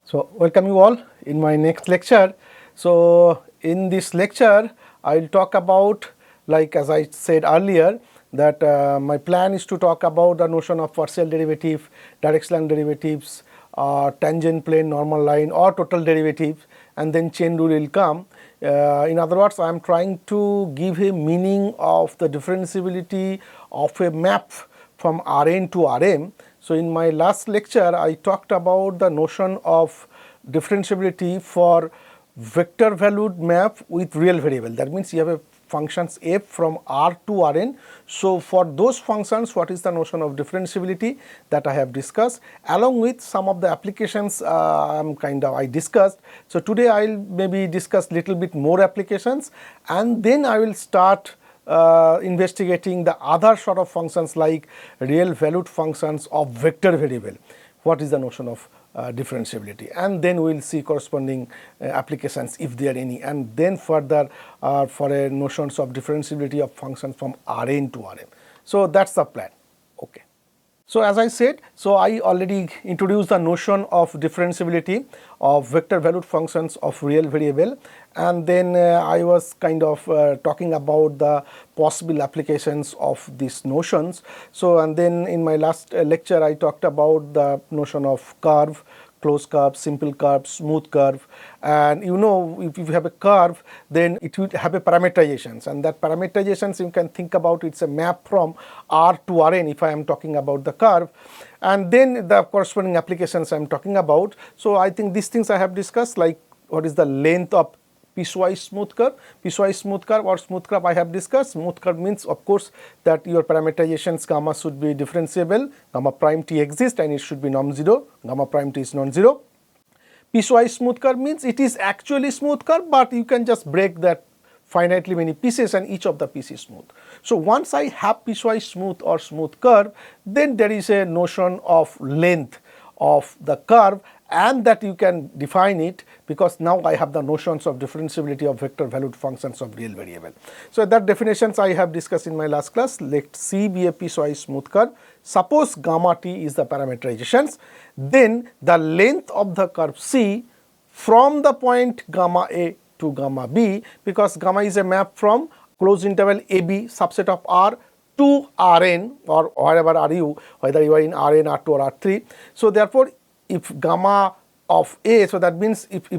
So, welcome you all in my next lecture. So, in this lecture I will talk about, like as I said earlier, that my plan is to talk about the notion of partial derivative, directional derivatives, tangent plane, normal line or total derivative, and then chain rule will come. In other words, I am trying to give a meaning of the differentiability of a map from Rn to Rm. So, in my last lecture I talked about the notion of differentiability for vector valued map with real variable. That means you have a functions f from R to Rn. So, for those functions, what is the notion of differentiability that I have discussed, along with some of the applications I discussed. So, today I will maybe discuss little bit more applications, and then I will start investigating the other sort of functions like real valued functions of vector variable. What is the notion of differentiability, and then we will see corresponding applications if there are any, and then further for a notions of differentiability of functions from Rn to Rm. So, that is the plan. Okay. So, as I said, so I already introduced the notion of differentiability of vector valued functions of real variable, and then I was talking about the possible applications of these notions. So, and then in my last lecture I talked about the notion of curve, closed curve, simple curve, smooth curve, and you know, if you have a curve, then it will have a parameterizations, and that parameterizations you can think about, it's a map from R to Rn if I am talking about the curve, and then the corresponding applications I am talking about. So, I think these things I have discussed, like what is the length of piecewise smooth curve. Piecewise smooth curve or smooth curve I have discussed. Smooth curve means of course that your parameterizations gamma should be differentiable, gamma prime t exists and it should be non-zero, gamma prime t is non-zero. Piecewise smooth curve means it is actually smooth curve, but you can just break that finitely many pieces and each of the pieces smooth. So, once I have piecewise smooth or smooth curve, then there is a notion of length of the curve, and that you can define it, because now I have the notions of differentiability of vector valued functions of real variable. So, that definitions I have discussed in my last class. Let C be a piecewise smooth curve. Suppose gamma t is the parameterizations, then the length of the curve C from the point gamma A to gamma B, because gamma is a map from closed interval AB subset of R to Rn or wherever are you, whether you are in Rn, R2 or R3. So, therefore, if gamma of A, so that means if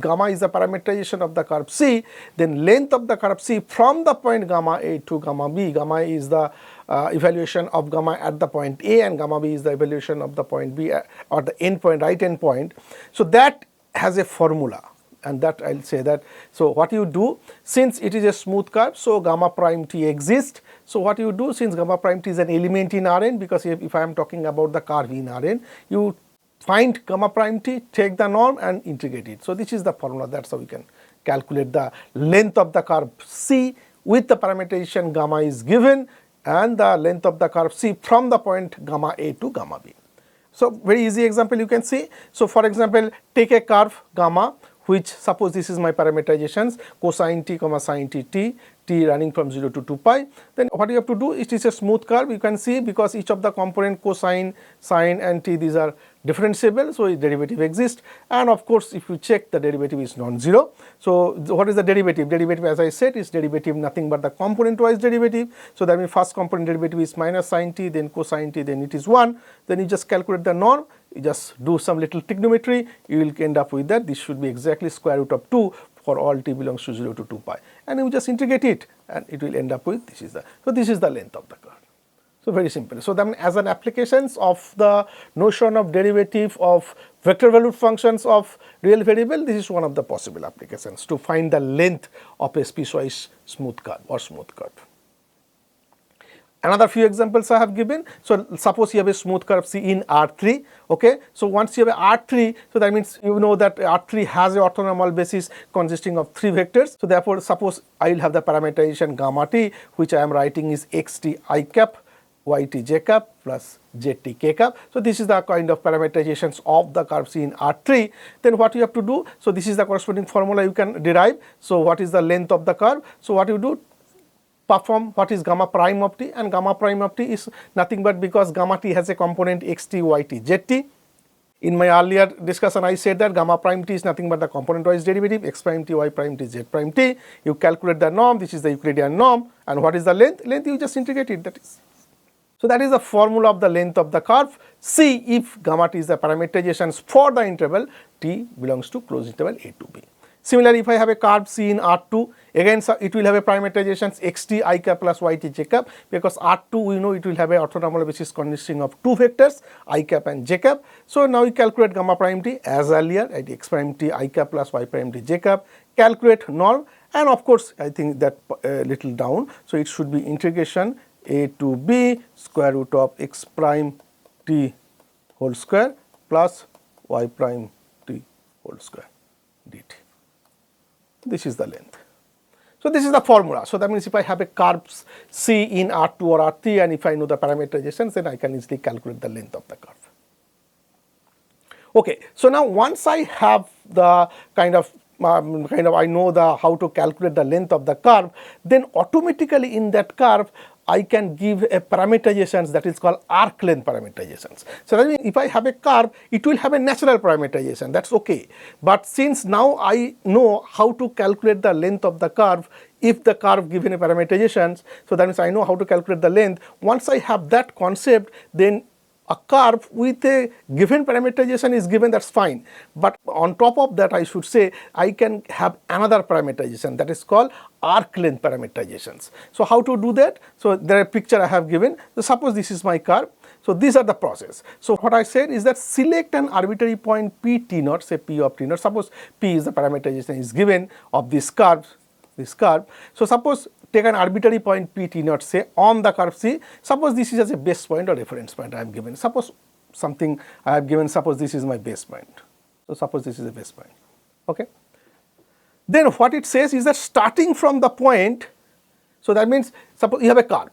gamma is the parameterization of the curve C, then length of the curve C from the point gamma A to gamma B, gamma is the evaluation of gamma at the point A and gamma B is the evaluation of the point B or the end point, right end point. So, that has a formula, and that I will say that. So, what you do, since it is a smooth curve, so gamma prime t exists. So, what you do, since gamma prime t is an element in Rn, because if I am talking about the curve in Rn, you find gamma prime t, take the norm and integrate it. So, this is the formula, that is how we can calculate the length of the curve C with the parameterization gamma is given and the length of the curve C from the point gamma A to gamma B. So, very easy example you can see. So, for example, take a curve gamma, which suppose this is my parameterizations cosine t comma sin t running from 0 to 2 pi, then what you have to do, it is a smooth curve, you can see, because each of the component cosine, sine and t, these are differentiable, so its derivative exists, and of course if you check, the derivative is non-zero. So, what is the derivative? Derivative, as I said, is derivative nothing but the component wise derivative. So, that means first component derivative is minus sin t, then cosine t, then it is 1, then you just calculate the norm, you just do some little trigonometry, you will end up with that. This should be exactly square root of 2 for all t belongs to 0 to 2 pi, and you just integrate it and it will end up with this is the, so this is the length of the curve. So, very simple. So, then as an applications of the notion of derivative of vector valued functions of real variable, this is one of the possible applications to find the length of a piecewise smooth curve or smooth curve. Another few examples I have given. So, suppose you have a smooth curve C in R3, okay. So, once you have a R3, so that means you know that R3 has a orthonormal basis consisting of 3 vectors. So, therefore, suppose I will have the parameterization gamma t, which I am writing is xt I cap, yt j cap plus zt k cap. So, this is the kind of parameterizations of the curve C in R3. Then what you have to do, so this is the corresponding formula you can derive. So, what is the length of the curve? So, what you do, perform what is gamma prime of t, and gamma prime of t is nothing but because gamma t has a component xt, yt, zt. In my earlier discussion, I said that gamma prime t is nothing but the component-wise derivative, x prime t, y prime t, z prime t. You calculate the norm, this is the Euclidean norm, and what is the length? Length you just integrate it, that is. So that is the formula of the length of the curve. C if gamma t is the parameterizations for the interval t belongs to closed interval a to b. Similarly, if I have a curve C in R2, again it will have a parameterizations xt I cap plus yt j cap, because R2 we know it will have a orthonormal basis consisting of two vectors I cap and j cap. So now we calculate gamma prime t as earlier at x prime t I cap plus y prime t j cap, calculate norm, and of course I think that little down, so it should be integration a to b square root of x prime t whole square plus y prime t whole square dt. This is the length. So this is the formula. So that means if I have a curve C in R2 or R3, and if I know the parameterizations, then I can easily calculate the length of the curve. Okay, so now once I have the kind of I know the how to calculate the length of the curve, then automatically in that curve I can give a parameterizations that is called arc length parameterizations. So that means if I have a curve, it will have a natural parameterization, that's okay. But since now I know how to calculate the length of the curve, if the curve given a parameterizations, so that means I know how to calculate the length. Once I have that concept, then a curve with a given parameterization is given, that's fine. But on top of that, I should say I can have another parameterization that is called arc length parameterizations. So how to do that? So there is a picture I have given. So suppose this is my curve. So these are the process. So what I said is that select an arbitrary point p t naught, say p of t naught. Suppose p is the parameterization is given of this curve. So suppose take an arbitrary point p t naught, say on the curve C. Suppose this is as a base point or reference point I am given. Suppose something I have given, suppose this is my base point. So suppose this is a base point. Okay. Then what it says is that starting from the point, so that means suppose you have a curve,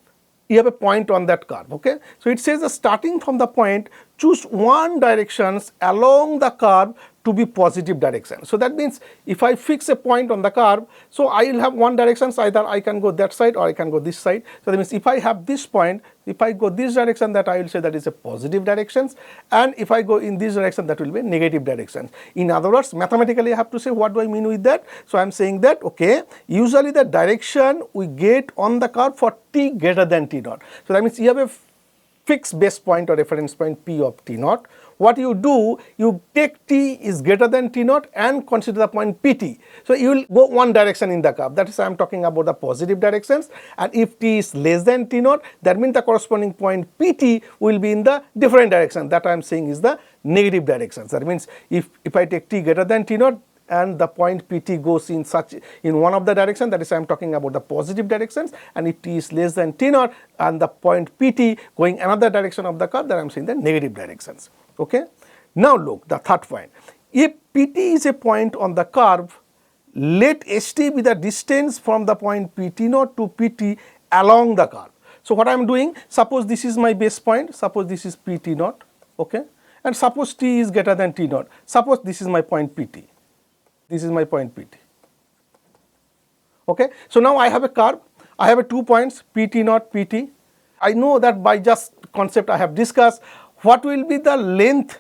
you have a point on that curve. Okay. So it says that starting from the point, choose one directions along the curve to be positive direction. So that means if I fix a point on the curve, so I will have one direction, so either I can go that side or I can go this side. So that means if I have this point, if I go this direction, that I will say that is a positive directions, and if I go in this direction, that will be a negative direction. In other words, mathematically I have to say what do I mean with that. So I am saying that okay, usually the direction we get on the curve for t greater than t naught. So that means you have a fixed base point or reference point p of t naught. What you do, you take t is greater than t naught and consider the point pt. So you will go one direction in the curve, that is I am talking about the positive directions, and if t is less than t naught, that means the corresponding point pt will be in the different direction, that I am saying is the negative directions. That means if I take t greater than t naught and the point pt goes in one of the direction, that is I am talking about the positive directions, and if t is less than t naught and the point pt going another direction of the curve, that I am saying the negative directions. Okay. Now look, the third point. If pt is a point on the curve, let st be the distance from the point pt naught to pt along the curve. So what I am doing, suppose this is my base point, suppose this is pt naught, okay, and suppose t is greater than t naught, suppose this is my point pt, this is my point pt. Okay, so now I have a curve, I have a 2 points pt naught, pt. I know that by just concept I have discussed, what will be the length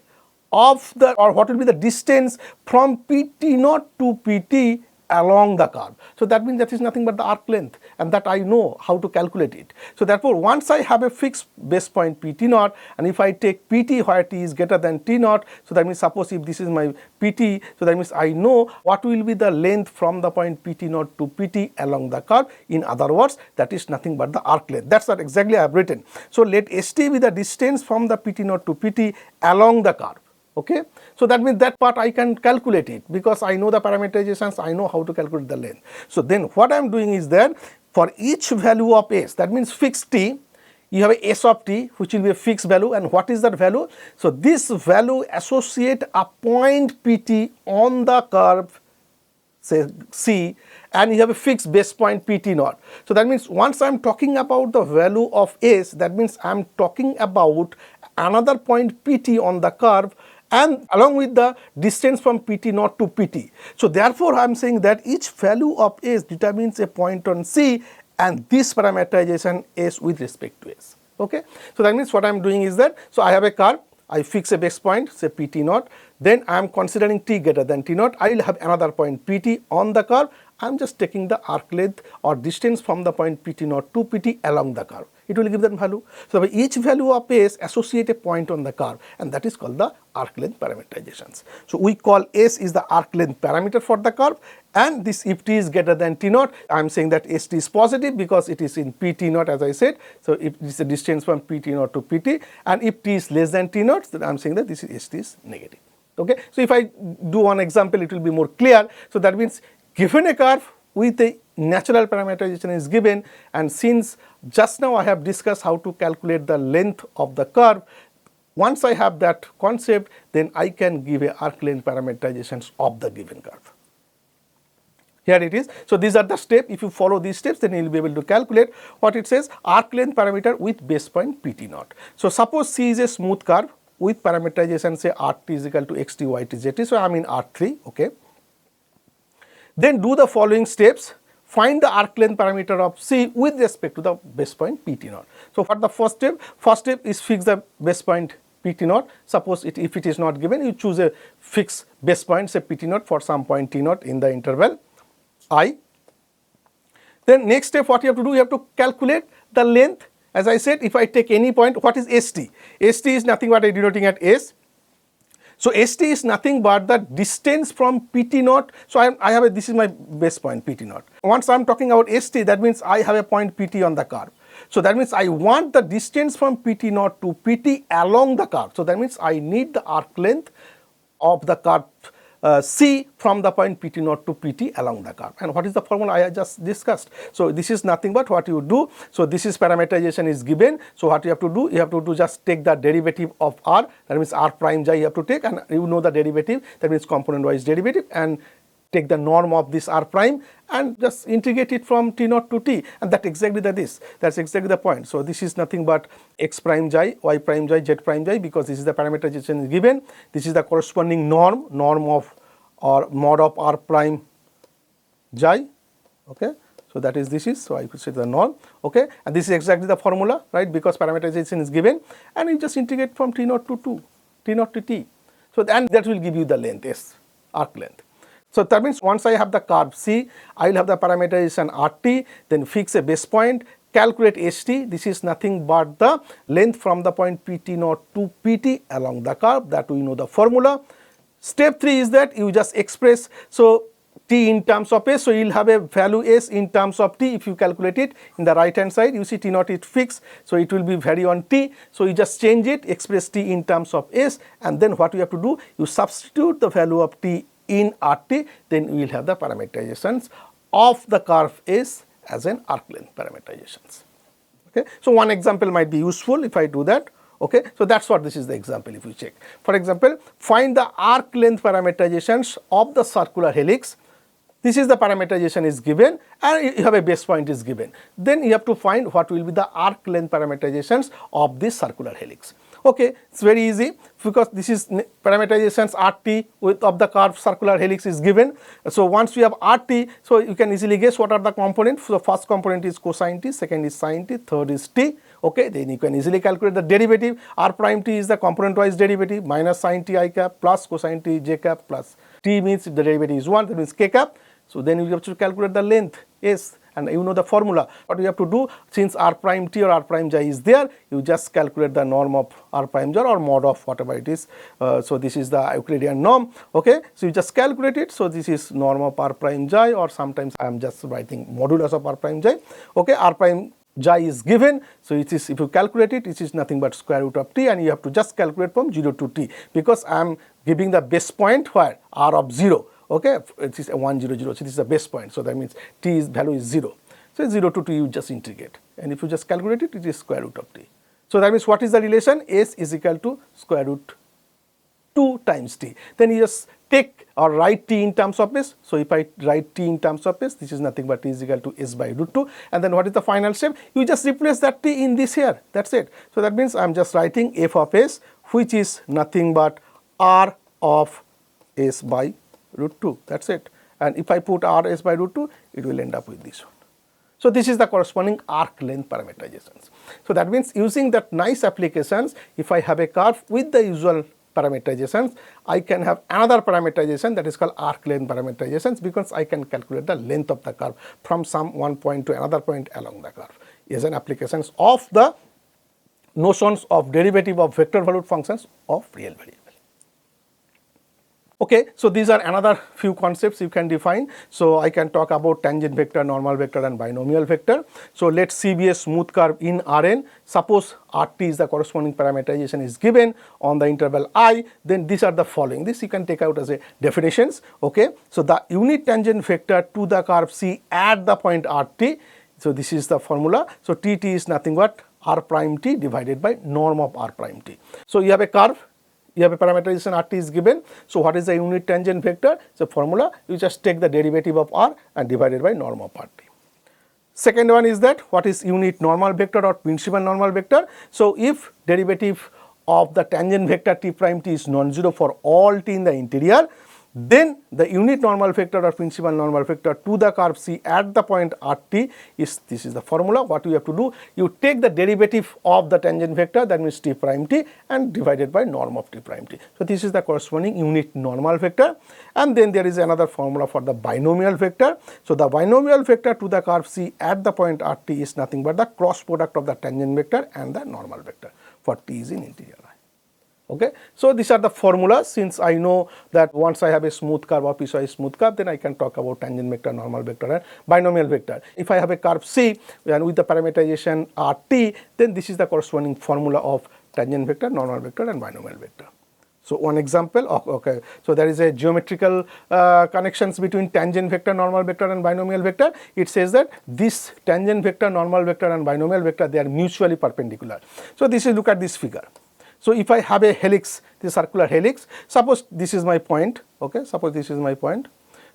of the, or what will be the distance from pt naught to pt along the curve. So that means that is nothing but the arc length, and that I know how to calculate it. So therefore, once I have a fixed base point pt naught, and if I take pt where t is greater than t naught, so that means suppose if this is my pt, so that means I know what will be the length from the point pt naught to pt along the curve. In other words, that is nothing but the arc length. That's what exactly I have written. So let st be the distance from the pt naught to pt along the curve. Okay, so that means that part I can calculate it because I know the parameterizations, I know how to calculate the length. So then what I am doing is that for each value of s, that means fixed t, you have a s of t which will be a fixed value, and what is that value? So this value associate a point pt on the curve, say C, and you have a fixed base point pt naught. So that means once I am talking about the value of s, that means I am talking about another point pt on the curve, and along with the distance from pt naught to pt. So therefore, I am saying that each value of s determines a point on C, and this parameterization is with respect to s. Okay. So that means what I am doing is that, so I have a curve, I fix a base point, say pt naught, then I am considering t greater than t naught, I will have another point pt on the curve. I am just taking the arc length or distance from the point pt naught to pt along the curve. It will give that value. So, by each value of s associate a point on the curve, and that is called the arc length parameterizations. So, we call s is the arc length parameter for the curve, and this if t is greater than t naught, I am saying that st is positive because it is in pt naught, as I said. So, if this is the distance from pt naught to pt, and if t is less than t naught, then I am saying that this is st is negative. Okay. So, if I do one example, it will be more clear. So, that means given a curve with a natural parameterization is given, and since just now I have discussed how to calculate the length of the curve, once I have that concept, then I can give a arc length parameterizations of the given curve. Here it is. So, these are the steps. If you follow these steps, then you will be able to calculate what it says, arc length parameter with base point pt naught. So, suppose C is a smooth curve with parameterization, say rt is equal to xt, yt, zt. So, I am in R3. Okay. Then do the following steps. Find the arc length parameter of C with respect to the base point pt naught. So, for the first step? First step is fix the base point pt naught. Suppose if it is not given, you choose a fixed base point, say pt naught for some point t naught in the interval I. Then next step, what you have to do? You have to calculate the length. As I said, if I take any point, what is st? St is nothing but I denoting at s. So, st is nothing but the distance from pt naught. So, I have a, this is my base point pt naught. Once I am talking about st, that means I have a point pt on the curve. So, that means I want the distance from pt naught to pt along the curve. So, that means I need the arc length of the curve C from the point pt naught to pt along the curve. And what is the formula I just discussed? So, this is nothing but what you do. So, this is parameterization is given. So, what you have to do? You have to do just take the derivative of r, that means r prime j you have to take, and you know the derivative, that means component wise derivative, and take the norm of this r prime and just integrate it from t naught to t, and that exactly this, that's exactly the point. So, this is nothing but x prime j, y prime j, z prime j, because this is the parameterization is given. This is the corresponding norm of or mod of r prime j. Okay. So, that is this is, so I could say the norm. Okay. And this is exactly the formula, right, because parameterization is given, and you just integrate from t naught to 2, t naught to t. So, and that will give you the length s, arc length. So, that means once I have the curve C, I will have the parameterization RT, then fix a base point, calculate ST. This is nothing but the length from the point PT naught to PT along the curve, that we know the formula. Step 3 is that you just express, so T in terms of S, so you will have a value S in terms of T. If you calculate it in the right hand side, you see T naught is fixed, so it will be vary on T. So, you just change it, express T in terms of S, and then what you have to do, you substitute the value of T in RT, then we will have the parameterizations of the curve S as an arc length parameterizations. Okay. So, one example might be useful if I do that. Okay. So, that is what this is the example if you check. For example, find the arc length parameterizations of the circular helix. This is the parameterization is given, and you have a base point is given. Then you have to find what will be the arc length parameterizations of this circular helix. Okay, it's very easy because this is parameterizations RT with of the curved circular helix is given. So, once we have RT, so you can easily guess what are the components. So, first component is cosine t, second is sine t, third is t. Okay, then you can easily calculate the derivative. R prime t is the component wise derivative, minus sine t I cap plus cosine t j cap plus t means if the derivative is 1, that means k cap. So, then you have to calculate the length S, and you know the formula. What you have to do, since r prime t or r prime j is there, you just calculate the norm of r prime j or mod of whatever it is. So, this is the Euclidean norm. Okay. So, you just calculate it. So, this is norm of r prime j, or sometimes I am just writing modulus of r prime j. Okay. R prime j is given. So, it is, if you calculate it, it is nothing but square root of t, and you have to just calculate from 0 to t, because I am giving the base point where r of 0. Okay, it is a 1 0 0, so this is the base point. So, that means t is value is 0. So, 0 to t you just integrate, and if you just calculate it, it is square root of t. So, that means what is the relation? S is equal to square root 2 times t. Then you just take or write t in terms of s. So, if I write t in terms of s, this is nothing but t is equal to s by root 2, and then what is the final step? You just replace that t in this here, that is it. So, that means I am just writing f of s, which is nothing but r of s by root 2, that is it. And if I put r s by root 2, it will end up with this one. So this is the corresponding arc length parameterizations. So that means using that nice applications, if I have a curve with the usual parameterizations, I can have another parameterization that is called arc length parameterizations, because I can calculate the length of the curve from some one point to another point along the curve. Is an applications of the notions of derivative of vector valued functions of real variable. Okay, so these are another few concepts you can define. So I can talk about tangent vector, normal vector and binomial vector. So let's see be a smooth curve in Rn. Suppose Rt is the corresponding parameterization is given on the interval I, then these are the following. This you can take out as a definitions. Okay, so the unit tangent vector to the curve C at the point Rt. So this is the formula. So Tt is nothing but R prime t divided by norm of R prime t. So you have a curve. You have a parameterization Rt is given. So what is the unit tangent vector? So formula, you just take the derivative of R and divided by norm of Rt. Second one is that what is unit normal vector or principal normal vector? So if derivative of the tangent vector t prime t is non-zero for all t in the interior, then the unit normal vector or principal normal vector to the curve C at the point Rt is, this is the formula. What you have to do, you take the derivative of the tangent vector, that means t prime t, and divided by norm of t prime t. So this is the corresponding unit normal vector. And then there is another formula for the binomial vector. So the binomial vector to the curve C at the point Rt is nothing but the cross product of the tangent vector and the normal vector for t is in interior I. Okay. So these are the formulas. Since I know that once I have a smooth curve or piecewise smooth curve, then I can talk about tangent vector, normal vector and binomial vector. If I have a curve C and with the parameterization Rt, then this is the corresponding formula of tangent vector, normal vector and binomial vector. So one example, okay, so there is a geometrical connections between tangent vector, normal vector and binomial vector. It says that this tangent vector, normal vector and binomial vector, they are mutually perpendicular. So this is, look at this figure. So if I have a helix, this circular helix, suppose this is my point, okay, suppose this is my point.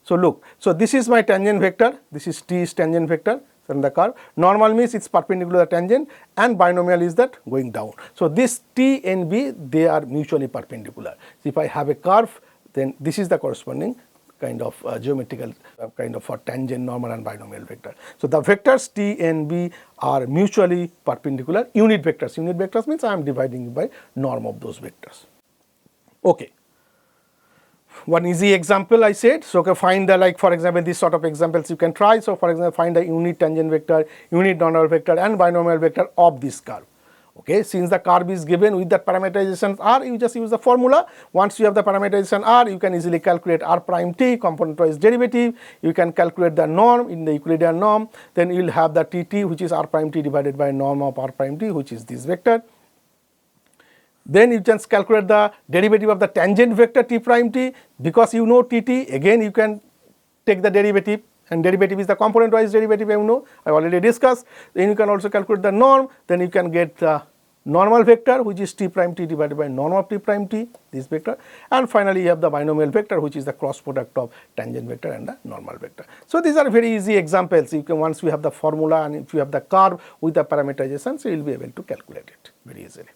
So look, so this is my tangent vector, this is t is tangent vector from the curve. Normal means it's perpendicular to the tangent and binomial is that going down. So this t and b, they are mutually perpendicular. So if I have a curve, then this is the corresponding kind of geometrical kind of for tangent, normal and binomial vector. So the vectors t and b are mutually perpendicular unit vectors. Unit vectors means I am dividing by norm of those vectors. Okay. One easy example I said, so okay, find the, like for example this sort of examples you can try. So for example, find the unit tangent vector, unit normal vector and binomial vector of this curve. Okay, since the curve is given with that parameterization R, you just use the formula. Once you have the parameterization R, you can easily calculate R prime t, component wise derivative. You can calculate the norm in the Euclidean norm. Then you will have the Tt, which is R prime t divided by norm of R prime t, which is this vector. Then you just calculate the derivative of the tangent vector t prime t. Because you know Tt, again you can take the derivative. And derivative is the component wise derivative, you know, I already discussed. Then you can also calculate the norm, then you can get the normal vector, which is t prime t divided by norm of t prime t, this vector. And finally you have the binomial vector, which is the cross product of tangent vector and the normal vector. So these are very easy examples. You can, once you have the formula and if you have the curve with the parameterization, so you will be able to calculate it very easily.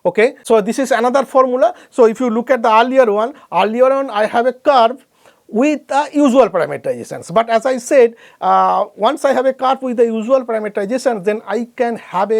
Okay, so this is another formula. So if you look at the earlier one I have a curve with the usual parameterizations. But as I said, once I have a curve with the usual parameterizations, then I can have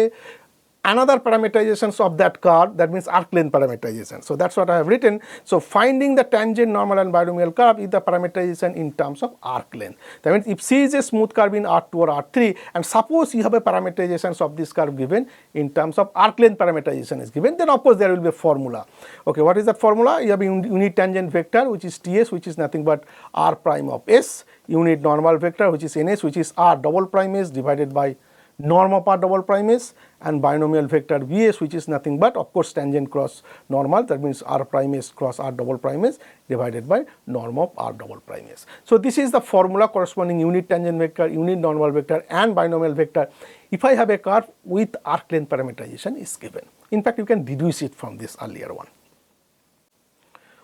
another parameterizations of that curve, that means arc length parameterization. So that's what I have written. So finding the tangent, normal and binomial curve is the parameterization in terms of arc length. That means if C is a smooth curve in R2 or R3, and suppose you have a parameterizations of this curve given in terms of arc length parameterization is given, then of course there will be a formula. Okay, what is that formula? You have a unit tangent vector, which is Ts, which is nothing but R prime of S, unit normal vector, which is Ns, which is R double prime S divided by norm of R double prime S, and binomial vector Vs, which is nothing but of course tangent cross normal, that means R prime S cross R double prime S divided by norm of R double prime S. So this is the formula corresponding unit tangent vector, unit normal vector and binomial vector if I have a curve with arc length parameterization is given. In fact, you can deduce it from this earlier one.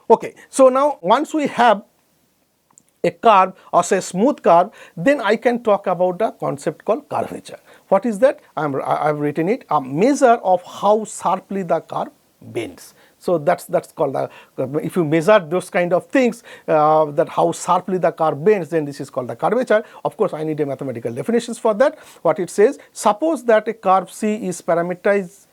Okay, so now once we have a curve or say smooth curve, then I can talk about a concept called curvature. What is that? I have written it, a measure of how sharply the curve bends. So that's called the, if you measure those kind of things, that how sharply the curve bends, then this is called the curvature. Of course, I need a mathematical definitions for that. What it says, suppose that a curve C is parameterized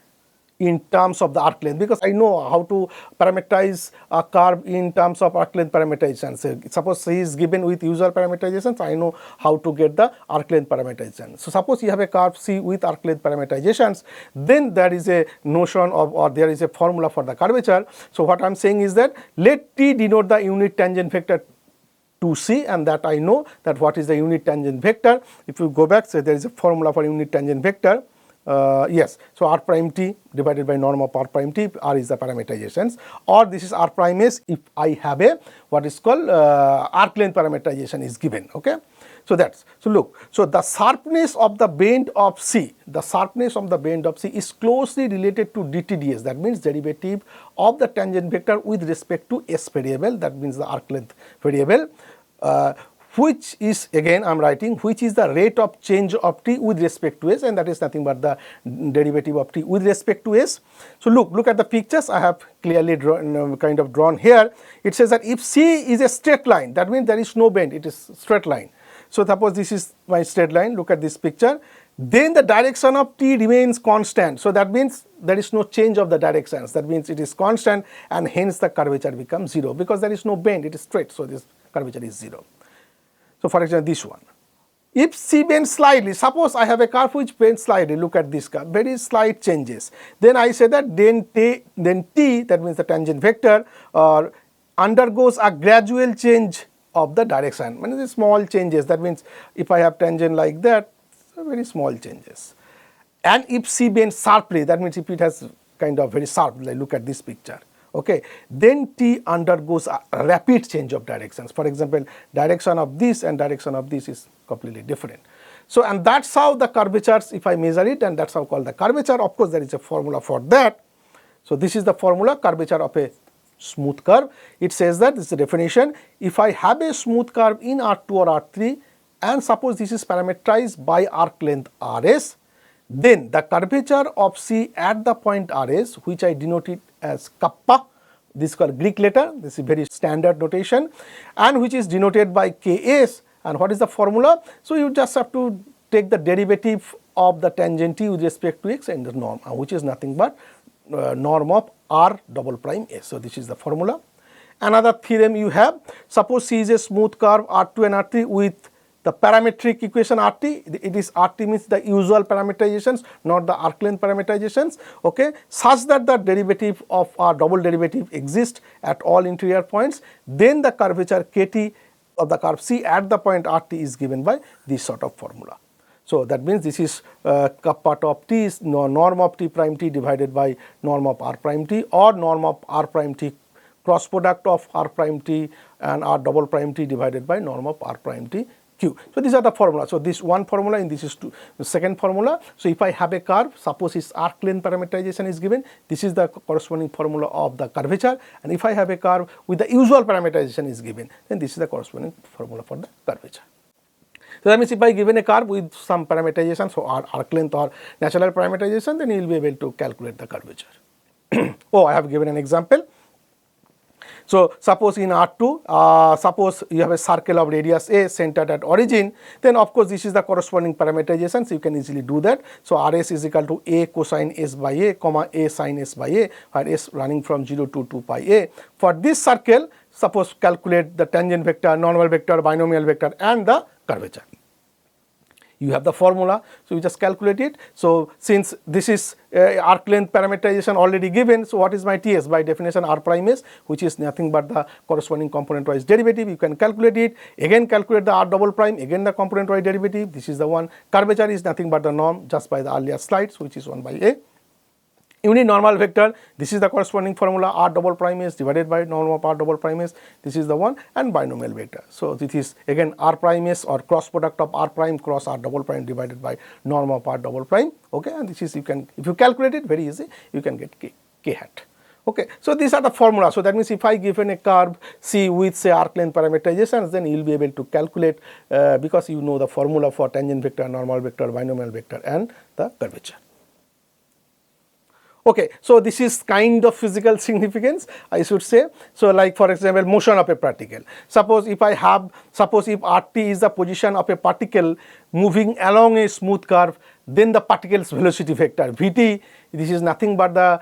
in terms of the arc length, because I know how to parameterize a curve in terms of arc length parameterization. So suppose C is given with usual parameterizations, I know how to get the arc length parameterization. So suppose you have a curve C with arc length parameterizations, then there is a notion of, or there is a formula for the curvature. So what I am saying is that let T denote the unit tangent vector to C, and that I know that what is the unit tangent vector. If you go back, say there is a formula for unit tangent vector. Yes, so r prime t divided by norm of r prime t, r is the parameterizations, or this is r prime s if I have a what is called arc length parameterization is given. Okay, so that's, so look, so the sharpness of the bend of C, the sharpness of the bend of C is closely related to dTds, that means derivative of the tangent vector with respect to s variable, that means the arc length variable, which is, again I am writing, which is the rate of change of t with respect to s, and that is nothing but the derivative of t with respect to s. So look at the pictures I have clearly drawn, kind of drawn here. It says that if C is a straight line, that means there is no bend, it is straight line. So suppose this is my straight line, look at this picture, then the direction of t remains constant. So that means there is no change of the directions, that means it is constant, and hence the curvature becomes 0, because there is no bend, it is straight, so this curvature is 0. So for example, this one, if C bends slightly, suppose I have a curve which bends slightly, look at this curve, very slight changes, then I say that then T, that means the tangent vector, undergoes a gradual change of the direction, when the small changes, that means if I have tangent like that, so very small changes. And if C bends sharply, that means if it has kind of very sharp, like look at this picture, okay, then T undergoes a rapid change of directions. For example, direction of this and direction of this is completely different. So, and that's how the curvatures, if I measure it, and that's how called the curvature. Of course, there is a formula for that. So this is the formula, curvature of a smooth curve. It says that, this is the definition, if I have a smooth curve in R2 or R3, and suppose this is parameterized by arc length Rs, then the curvature of C at the point Rs, which I denoted as kappa, this is called Greek letter, this is very standard notation, and which is denoted by Ks. And what is the formula? So you just have to take the derivative of the tangent t with respect to x and the norm, which is nothing but norm of r double prime s. So this is the formula. Another theorem you have, suppose C is a smooth curve R2 and R3 with the parametric equation RT, it is RT means the usual parameterizations, not the arc length parameterizations, okay, such that the derivative of our double derivative exists at all interior points, then the curvature KT of the curve C at the point RT is given by this sort of formula. So that means this is kappa of t is norm of t prime t divided by norm of r prime t, or norm of r prime t cross product of r prime t and r double prime t divided by norm of r prime t Q. So these are the formula. So this one formula and this is the second formula. So if I have a curve, suppose its arc length parameterization is given, this is the corresponding formula of the curvature, and if I have a curve with the usual parameterization is given, then this is the corresponding formula for the curvature. So that means if I given a curve with some parameterization, so arc length or natural parameterization, then you will be able to calculate the curvature. Oh, I have given an example. So suppose in R2, suppose you have a circle of radius a centered at origin, then of course this is the corresponding parameterization, so you can easily do that. So Rs is equal to a cosine s by a, comma a sin s by a, where s running from 0 to 2 pi a. For this circle, suppose calculate the tangent vector, normal vector, binomial vector, and the curvature. You have the formula, so you just calculate it. So since this is arc length parameterization already given, so what is my Ts? By definition r prime s, which is nothing but the corresponding component wise derivative. You can calculate it, again calculate the r double prime, again the component wise derivative. This is the one. Curvature is nothing but the norm just by the earlier slides, which is 1 by a. Unit normal vector, this is the corresponding formula, r double prime s divided by norm of r double prime s, this is the one, and binomial vector. So this is again r prime s or cross product of r prime cross r double prime divided by norm of r double prime, okay, and this is, you can, if you calculate it very easy, you can get k hat. Okay, so these are the formula. So that means if I given a curve C with say arc length parameterizations, then you will be able to calculate because you know the formula for tangent vector, normal vector, binomial vector, and the curvature. Okay, so this is kind of physical significance, I should say. So like for example, motion of a particle. Suppose if RT is the position of a particle moving along a smooth curve, then the particle's velocity vector Vt, this is nothing but the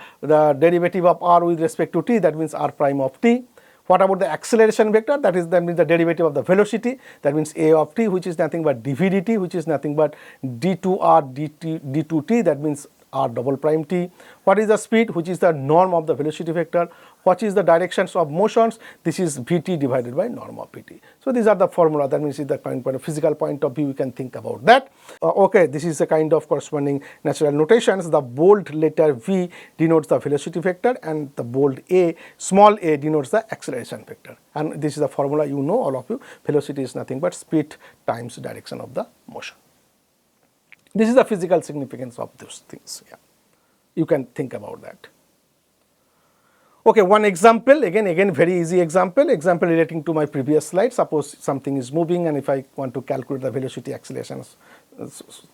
derivative of r with respect to t, that means r prime of t. What about the acceleration vector? That means the derivative of the velocity, that means a of t, which is nothing but dv dt, which is nothing but d2r d2t, that means r double prime t. What is the speed? Which is the norm of the velocity vector. What is the directions of motions? This is Vt divided by norm of Vt. So these are the formula. That means in the point of physical point of view, you can think about that. Okay, this is a kind of corresponding natural notations. The bold letter V denotes the velocity vector, and the bold A, small a, denotes the acceleration vector. And this is the formula, you know, all of you. Velocity is nothing but speed times direction of the motion. This is the physical significance of those things. Yeah, you can think about that. Okay, one example, again very easy example relating to my previous slide. Suppose something is moving, and if I want to calculate the velocity, accelerations,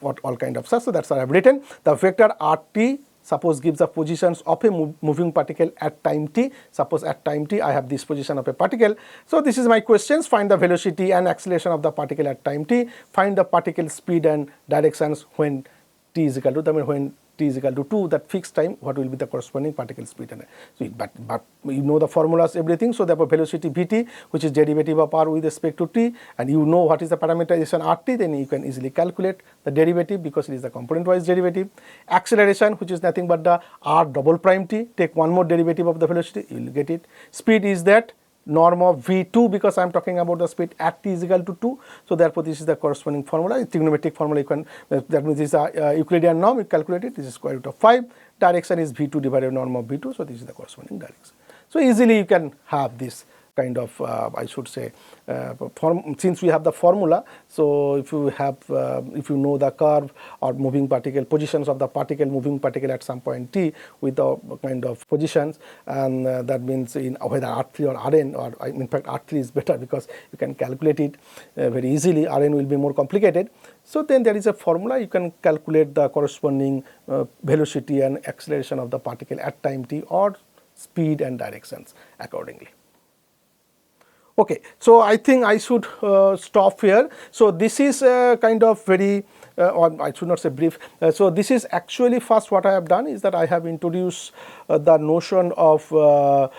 what all kind of stuff. So that's what I have written. The vector RT suppose gives the positions of a moving particle at time t. Suppose at time t I have this position of a particle. So this is my questions. Find the velocity and acceleration of the particle at time t. Find the particle speed and directions when t is equal to, when t is equal to 2, that fixed time, what will be the corresponding particle speed. And so, but you know the formulas, everything. So therefore velocity Vt, which is derivative of r with respect to t, and you know what is the parameterization Rt, then you can easily calculate the derivative because it is the component wise derivative. Acceleration, which is nothing but the r double prime t, take one more derivative of the velocity, you will get it. Speed is that norm of V2, because I am talking about the speed at t is equal to 2. So therefore this is the corresponding formula, trigonometric formula. You can, that means this is a Euclidean norm, you calculate it, this is square root of 5. Direction is V2 divided by norm of V2, so this is the corresponding direction. So easily you can have this kind of, I should say, since we have the formula. So if you have, if you know the curve or moving particle, positions of the particle, moving particle at some point t with the kind of positions, and that means in whether R3 or Rn, or in fact R3 is better because you can calculate it very easily. Rn will be more complicated. So then there is a formula, you can calculate the corresponding velocity and acceleration of the particle at time t, or speed and directions accordingly. Okay, so I think I should stop here. So this is kind of very, or I should not say brief. So this is actually first what I have done is that I have introduced the notion of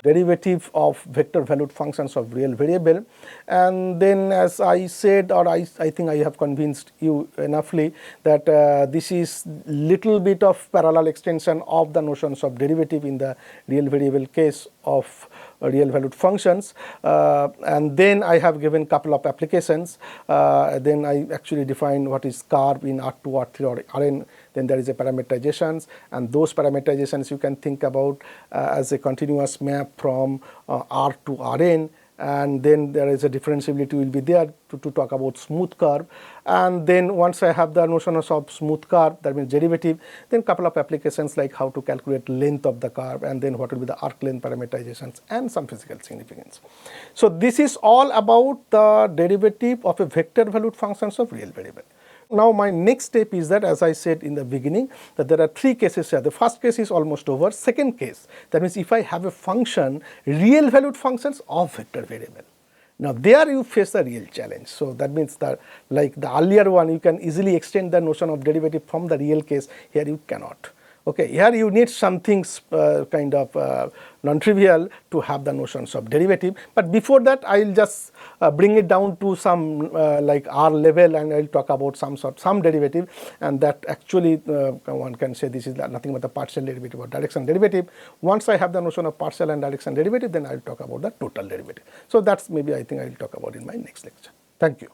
derivative of vector valued functions of real variable, and then as I said, or I think I have convinced you enoughly that this is little bit of parallel extension of the notions of derivative in the real variable case of real valued functions, and then I have given couple of applications. Then I actually define what is curve in R2, R3 or Rn. Then there is a parameterizations, and those parameterizations you can think about as a continuous map from R to Rn. And then there is a differentiability will be there to talk about smooth curve. And then once I have the notion of smooth curve, that means derivative, then couple of applications like how to calculate length of the curve, and then what will be the arc length parameterizations, and some physical significance. So this is all about the derivative of a vector valued functions of real variable. Now my next step is that, as I said in the beginning, that there are three cases here. The first case is almost over. Second case, that means if I have a function, real valued functions of vector variable. Now there you face a real challenge. So that means that like the earlier one, you can easily extend the notion of derivative from the real case. Here you cannot. Okay, here you need something kind of non-trivial to have the notions of derivative. But before that, I will just bring it down to some like R level, and I will talk about some derivative, and that actually one can say this is nothing but the partial derivative or direction derivative. Once I have the notion of partial and direction derivative, then I will talk about the total derivative. So that's maybe I think I will talk about in my next lecture. Thank you.